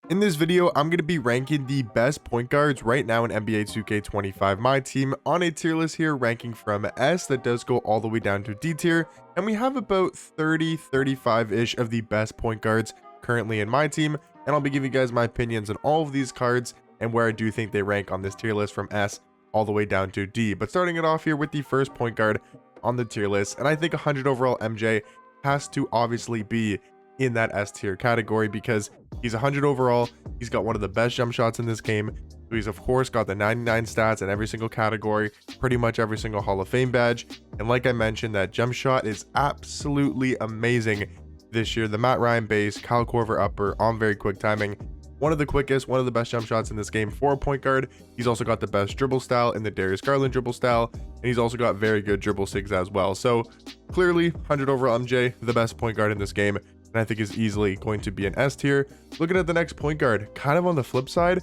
In this video, I'm going to be ranking the best point guards right now in NBA 2K25 My Team on a tier list here, ranking from S that does go all the way down to D tier, and we have about 35-ish of the best point guards currently in My Team, and I'll be giving you guys my opinions on all of these cards and where I do think they rank on this tier list from S all the way down to D. But starting it off here with the first point guard on the tier list, and I think 100 overall MJ has to obviously be in that S tier category because he's 100 overall. He's got one of the best jump shots in this game. So he's of course got the 99 stats in every single category, pretty much every single Hall of Fame badge. And like I mentioned, that jump shot is absolutely amazing this year. The Matt Ryan base, Kyle Korver upper on very quick timing. One of the quickest, one of the best jump shots in this game for a point guard. He's also got the best dribble style in the Darius Garland dribble style, and he's also got very good dribble sigs as well. So clearly 100 overall MJ, the best point guard in this game, and I think is easily going to be an S tier. Looking at the next point guard, kind of on the flip side,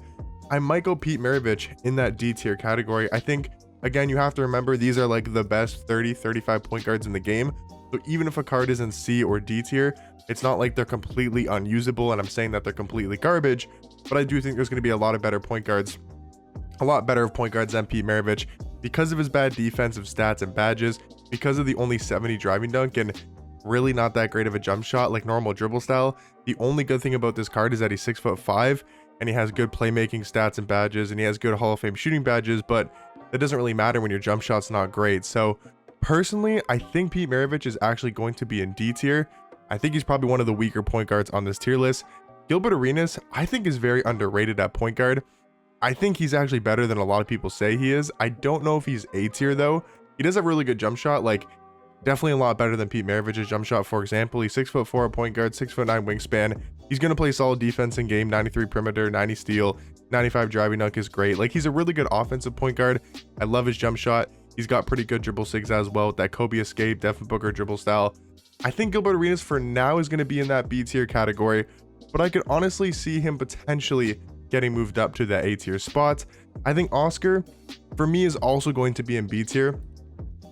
I might go Pete Maravich in that D tier category. I think, again, you have to remember these are like the best 30-35 point guards in the game. So even if a card is in C or D tier, it's not like they're completely unusable, and I'm saying that they're completely garbage, but I do think there's going to be a lot of better point guards, a lot better of point guards than Pete Maravich because of his bad defensive stats and badges, because of the only 70 driving dunk and really not that great of a jump shot like normal dribble style. The only good thing about this card is that he's 6'5" and he has good playmaking stats and badges, and he has good Hall of Fame shooting badges, but that doesn't really matter when your jump shot's not great. So personally, I think Pete Maravich is actually going to be in D tier. I think he's probably one of the weaker point guards on this tier list. Gilbert Arenas, I think, is very underrated at point guard. I think he's actually better than a lot of people say he is. I don't know if he's A tier though. He does have a really good jump shot, like definitely a lot better than Pete Maravich's jump shot. For example, he's 6'4" at point guard, 6'9" wingspan. He's going to play solid defense in game, 93 perimeter, 90 steal, 95 driving dunk is great. Like, he's a really good offensive point guard. I love his jump shot. He's got pretty good dribble sigs as well with that Kobe escape, Devin Booker dribble style. I think Gilbert Arenas for now is going to be in that B tier category, but I could honestly see him potentially getting moved up to the A tier spot. I think Oscar, for me, is also going to be in B tier.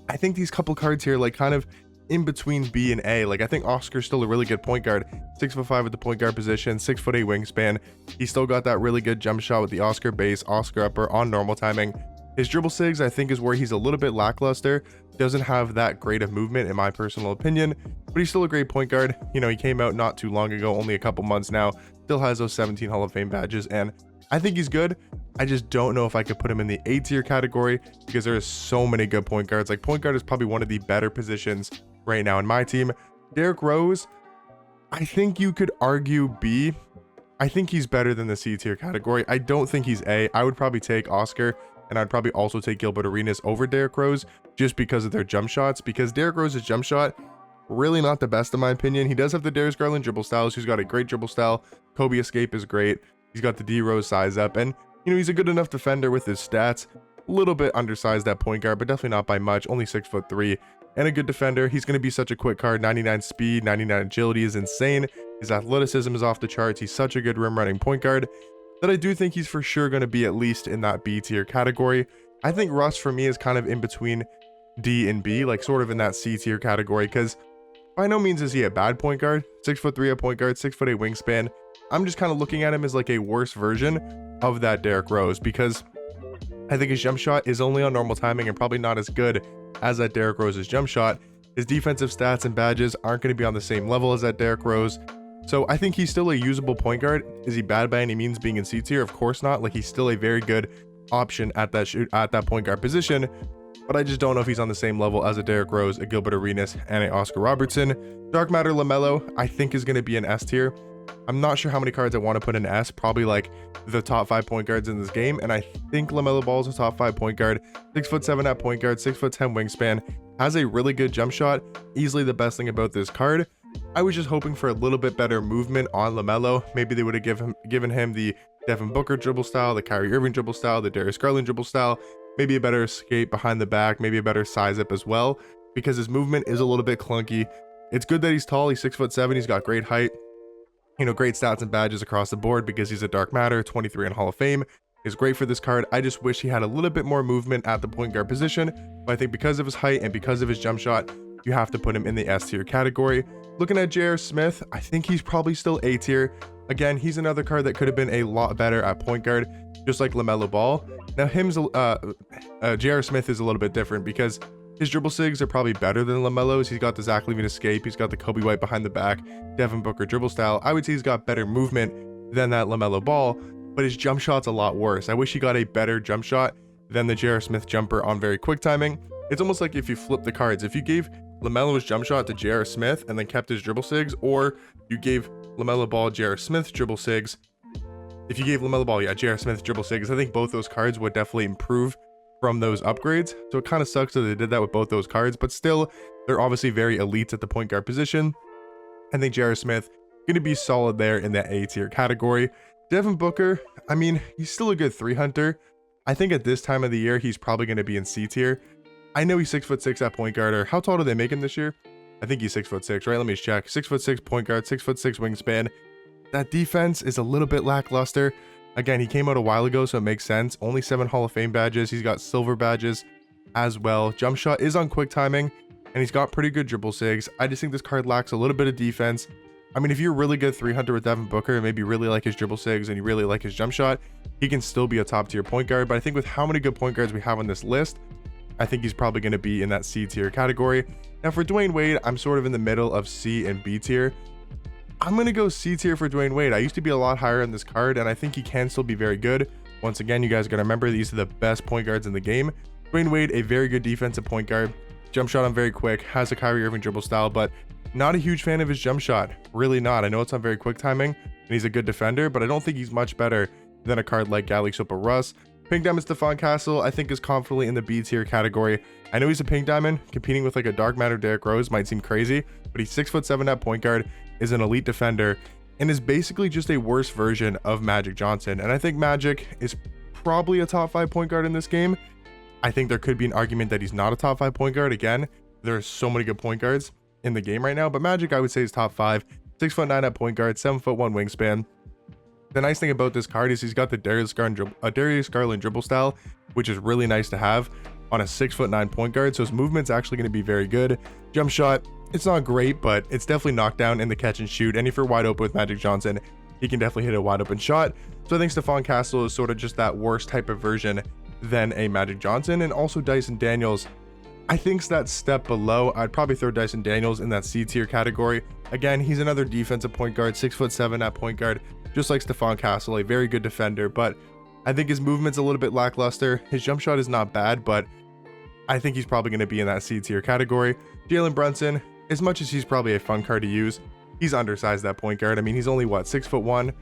I think these couple cards here, like kind of in between B and A. Like, I think Oscar's still a really good point guard, 6'5" at the point guard position, 6'8" wingspan. He's still got that really good jump shot with the Oscar base, Oscar upper on normal timing. His dribble sigs, I think, is where he's a little bit lackluster. Doesn't have that great of movement in my personal opinion, but he's still a great point guard. You know, he came out not too long ago, only a couple months now, still has those 17 Hall of Fame badges, and I think he's good. I just don't know if I could put him in the A tier category because there are so many good point guards. Like, point guard is probably one of the better positions right now in My Team. Derrick Rose, I think you could argue B. I think he's better than the C tier category. I don't think he's A. I would probably take Oscar, and I'd probably also take Gilbert Arenas over Derrick Rose just because of their jump shots, because Derrick Rose's jump shot, really not the best in my opinion. He does have the Darius Garland dribble styles. He's got a great dribble style. Kobe escape is great. He's got the D Rose size up, and you know, he's a good enough defender with his stats. A little bit undersized at point guard, but definitely not by much, only 6'3", and a good defender. He's going to be such a quick card. 99 speed, 99 agility is insane. His athleticism is off the charts. He's such a good rim running point guard that I do think he's for sure going to be at least in that B tier category. I think Russ for me is kind of in between D and B, like sort of in that C tier category, because by no means is he a bad point guard. 6'3" at point guard, 6'8" wingspan. I'm just kind of looking at him as like a worse version of that Derrick Rose, because I think his jump shot is only on normal timing and probably not as good as that Derrick Rose's jump shot. His defensive stats and badges aren't going to be on the same level as that Derrick Rose. So I think he's still a usable point guard. Is he bad by any means being in C tier? Of course not. Like, he's still a very good option at that point guard position, but I just don't know if he's on the same level as a Derrick Rose, a Gilbert Arenas, and a Oscar Robertson. Dark Matter LaMelo, I think, is going to be an S tier. I'm not sure how many cards I want to put in S, probably like the top 5 point guards in this game, and I think LaMelo Ball is a top 5 point guard, 6'7" at point guard, 6'10" wingspan, has a really good jump shot, easily the best thing about this card. I was just hoping for a little bit better movement on LaMelo. Maybe they would have given him the Devin Booker dribble style, the Kyrie Irving dribble style, the Darius Garland dribble style, maybe a better escape behind the back, maybe a better size up as well, because his movement is a little bit clunky. It's good that he's tall, he's 6'7", he's got great height, you know, great stats and badges across the board because he's a Dark Matter, 23 in Hall of Fame. Is great for this card. I just wish he had a little bit more movement at the point guard position, but I think because of his height and because of his jump shot, you have to put him in the S tier category. Looking at J.R. Smith, I think he's probably still A tier. Again, he's another card that could have been a lot better at point guard, just like LaMelo Ball. Now, J.R. Smith is a little bit different because his dribble sigs are probably better than LaMelo's. He's got the Zach LaVine escape. He's got the Kobe White behind the back, Devin Booker dribble style. I would say he's got better movement than that LaMelo Ball, but his jump shot's a lot worse. I wish he got a better jump shot than the J.R. Smith jumper on very quick timing. It's almost like if you flip the cards. If you gave LaMelo's jump shot to J.R. Smith and then kept his dribble sigs, or you gave LaMelo Ball J.R. Smith dribble sigs. If you gave LaMelo Ball, J.R. Smith dribble sigs, I think both those cards would definitely improve from those upgrades. So it kind of sucks that they did that with both those cards, but still, they're obviously very elite at the point guard position. I think J.R. Smith going to be solid there in that A tier category. Devin Booker, I mean, he's still a good 3 hunter. I think at this time of the year, he's probably going to be in C tier. I know he's 6'6" at point guard, or how tall do they make him this year? I think he's 6'6", right? Let me check. 6'6" point guard, 6'6" wingspan. That defense is a little bit lackluster. Again, he came out a while ago, so it makes sense. Only 7 Hall of Fame badges. He's got silver badges as well. Jump shot is on quick timing, and he's got pretty good dribble sigs. I just think this card lacks a little bit of defense. I mean, if you're really good 3 hunter with Devin Booker and maybe really like his dribble sigs and you really like his jump shot, he can still be a top tier point guard. But I think with how many good point guards we have on this list, I think he's probably going to be in that C tier category. Now for Dwayne Wade, I'm sort of in the middle of C and B tier. I'm going to go C tier for Dwayne Wade. I used to be a lot higher on this card, and I think he can still be very good. Once again, you guys got to remember, these are the best point guards in the game. Dwayne Wade, a very good defensive point guard. Jump shot on very quick, has a Kyrie Irving dribble style, but not a huge fan of his jump shot. Really not. I know it's on very quick timing, and he's a good defender, but I don't think he's much better than a card like Gally Sopa Russ. Pink Diamond Stephon Castle, I think, is confidently in the B tier category. I know he's a pink diamond. Competing with like a dark matter Derrick Rose might seem crazy, but he's 6'7" at point guard, is an elite defender, and is basically just a worse version of Magic Johnson. And I think Magic is probably a top 5 point guard in this game. I think there could be an argument that he's not a top 5 point guard. Again, there are so many good point guards in the game right now, but Magic, I would say, is top 5. 6'9" at point guard, 7'1" wingspan. The nice thing about this card is he's got the Darius Garland dribble style, which is really nice to have on a 6'9" point guard. So his movement's actually going to be very good. Jump shot, it's not great, but it's definitely knockdown in the catch and shoot. And if you're wide open with Magic Johnson, he can definitely hit a wide open shot. So I think Stephon Castle is sort of just that worse type of version than a Magic Johnson. And also Dyson Daniels, I think's that step below. I'd probably throw Dyson Daniels in that C tier category. Again, he's another defensive point guard, 6'7" at point guard, just like Stephon Castle, a very good defender, but I think his movement's a little bit lackluster. His jump shot is not bad, but I think he's probably going to be in that C tier category. Jalen Brunson, as much as he's probably a fun card to use, he's undersized at point guard. I mean, he's only what, 6'1",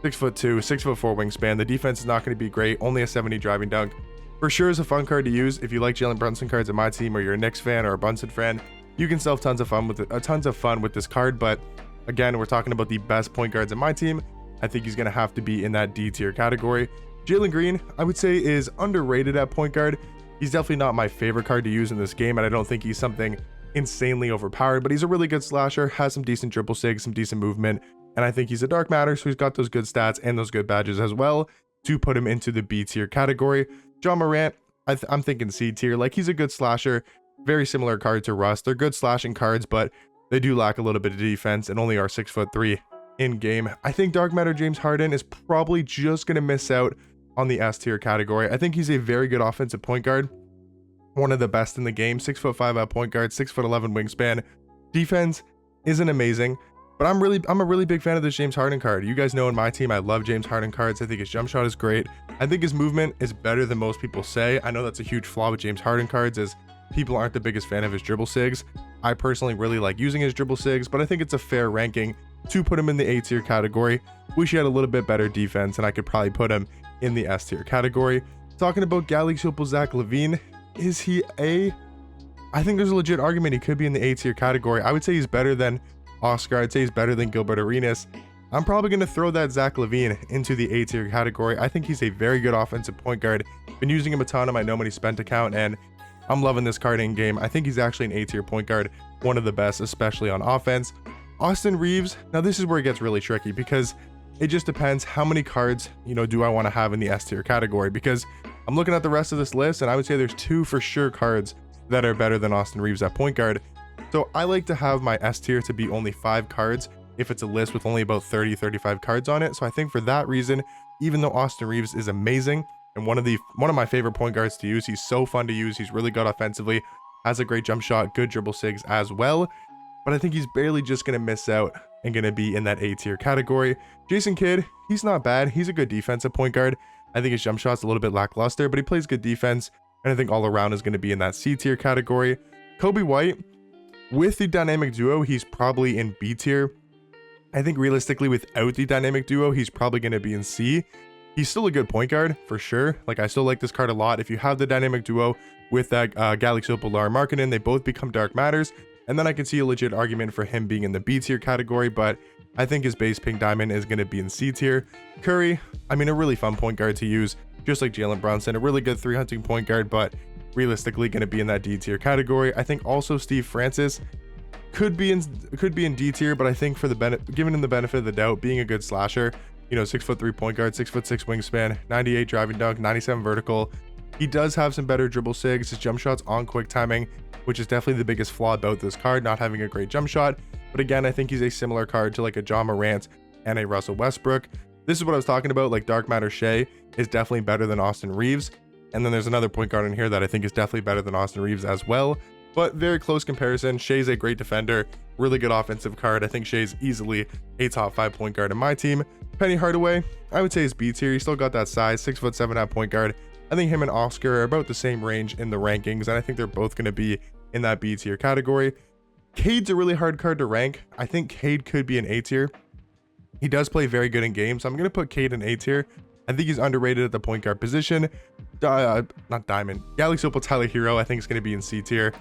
6'2", 6'4" wingspan. The defense is not going to be great. Only a 70 driving dunk. For sure is a fun card to use. If you like Jalen Brunson cards at Myteam, or you're a Knicks fan or a Brunson fan, you can still have tons of fun with this card. But again, we're talking about the best point guards at Myteam. I think he's going to have to be in that D tier category. Jalen Green, I would say, is underrated at point guard. He's definitely not my favorite card to use in this game, and I don't think he's something insanely overpowered, but he's a really good slasher, has some decent dribble sigs, some decent movement, and I think he's a dark matter, so he's got those good stats and those good badges as well to put him into the B tier category. John Morant, I'm thinking C tier. Like, he's a good slasher, very similar card to Russ. They're good slashing cards, but they do lack a little bit of defense and only are 6'3" in game. I think dark matter James Harden is probably just going to miss out on the S tier category. I think he's a very good offensive point guard, one of the best in the game. 6'5" at point guard, 6'11" wingspan. Defense isn't amazing, but I'm a really big fan of this James Harden card. You guys know in Myteam, I love James Harden cards. I think his jump shot is great. I think his movement is better than most people say. I know that's a huge flaw with James Harden cards, is people aren't the biggest fan of his dribble sigs. I personally really like using his dribble sigs, but I think it's a fair ranking to put him in the A tier category. Wish he had a little bit better defense, and I could probably put him in the S tier category. Talking about Gally Sopa Zach LaVine, is he A? I think there's a legit argument he could be in the A tier category. I would say he's better than Oscar. I'd say he's better than Gilbert Arenas. I'm probably going to throw that Zach LaVine into the A tier category. I think he's a very good offensive point guard. Been using him a ton on my No Money Spent account, and I'm loving this card in game. I think he's actually an A tier point guard, one of the best, especially on offense. Austin Reeves, now this is where it gets really tricky, because it just depends how many cards, do I want to have in the S tier category, because I'm looking at the rest of this list, and I would say there's 2 for sure cards that are better than Austin Reeves at point guard. So I like to have my S tier to be only 5 cards if it's a list with only about 30-35 cards on it. So I think for that reason, even though Austin Reeves is amazing and one of my favorite point guards to use, he's so fun to use, he's really good offensively, has a great jump shot, good dribble sigs as well, but I think he's barely just going to miss out and going to be in that A tier category. Jason Kidd, he's not bad, he's a good defensive point guard. I think his jump shot's a little bit lackluster, but he plays good defense, and I think all around is going to be in that C tier category. Kobe White, with the dynamic duo, he's probably in B tier. I think realistically, without the dynamic duo, he's probably going to be in C. He's still a good point guard, for sure. Like, I still like this card a lot. If you have the dynamic duo with that Galaxy Opal Lar Markkinen, they both become Dark Matters, and then I can see a legit argument for him being in the B tier category, but I think his base pink diamond is going to be in C tier. Curry, I mean, a really fun point guard to use, just like Jalen Brunson, a really good 3-hunting point guard, but realistically going to be in that D tier category. I think also Steve Francis could be in D tier, but I think for the giving him the benefit of the doubt, being a good slasher, you know, 6'3" point guard, 6'6" wingspan, 98 driving dunk, 97 vertical. He does have some better dribble sigs. His jump shot's on quick timing, which is definitely the biggest flaw about this card, not having a great jump shot. But again, I think he's a similar card to like a John Morant and a Russell Westbrook. This is what I was talking about, like Dark Matter Shea is definitely better than Austin Reeves. And then there's another point guard in here that I think is definitely better than Austin Reeves as well. But very close comparison. Shea's a great defender, really good offensive card. I think Shea's easily a top 5 point guard in my team. Penny Hardaway, I would say is B tier. He's still got that size, 6'7" at point guard. I think him and Oscar are about the same range in the rankings, and I think they're both going to be in that B tier category. Cade's a really hard card to rank. I think Cade could be an A tier. He does play very good in games, so I'm going to put Cade in A tier. I think he's underrated at the point guard position. Not Diamond. Galaxy Opal Tyler Hero, I think is going to be in C tier.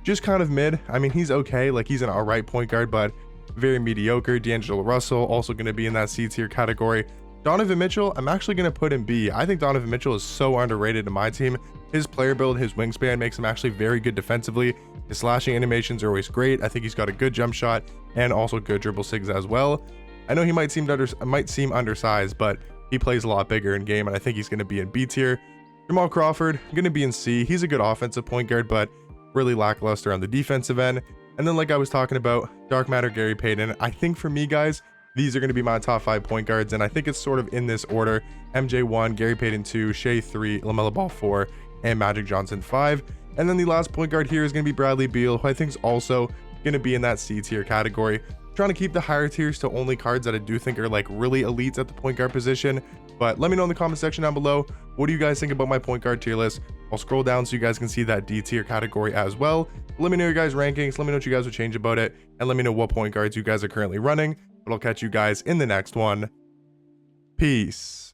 Just kind of mid. I mean, he's okay. Like, he's an alright point guard, but very mediocre. D'Angelo Russell, also going to be in that C tier category. Donovan Mitchell, I'm actually going to put in B. I think Donovan Mitchell is so underrated in my team. His player build, his wingspan makes him actually very good defensively. His slashing animations are always great. I think he's got a good jump shot and also good dribble sigs as well. I know he might seem undersized, but he plays a lot bigger in game, and I think he's going to be in B tier. Jamal Crawford, going to be in C. He's a good offensive point guard, but really lackluster on the defensive end. And then, like I was talking about, Dark Matter Gary Payton. I think for me, guys, these are going to be my top 5 point guards, and I think it's sort of in this order: MJ 1, Gary Payton 2, Shea 3, LaMelo Ball 4, and Magic Johnson 5. And then the last point guard here is going to be Bradley Beal, who I think is also going to be in that C tier category. Trying to keep the higher tiers to only cards that I do think are like really elites at the point guard position. But let me know in the comment section down below, what do you guys think about my point guard tier list? I'll scroll down so you guys can see that D tier category as well. Let me know your guys' rankings, let me know what you guys would change about it, and let me know what point guards you guys are currently running. But I'll catch you guys in the next one. Peace.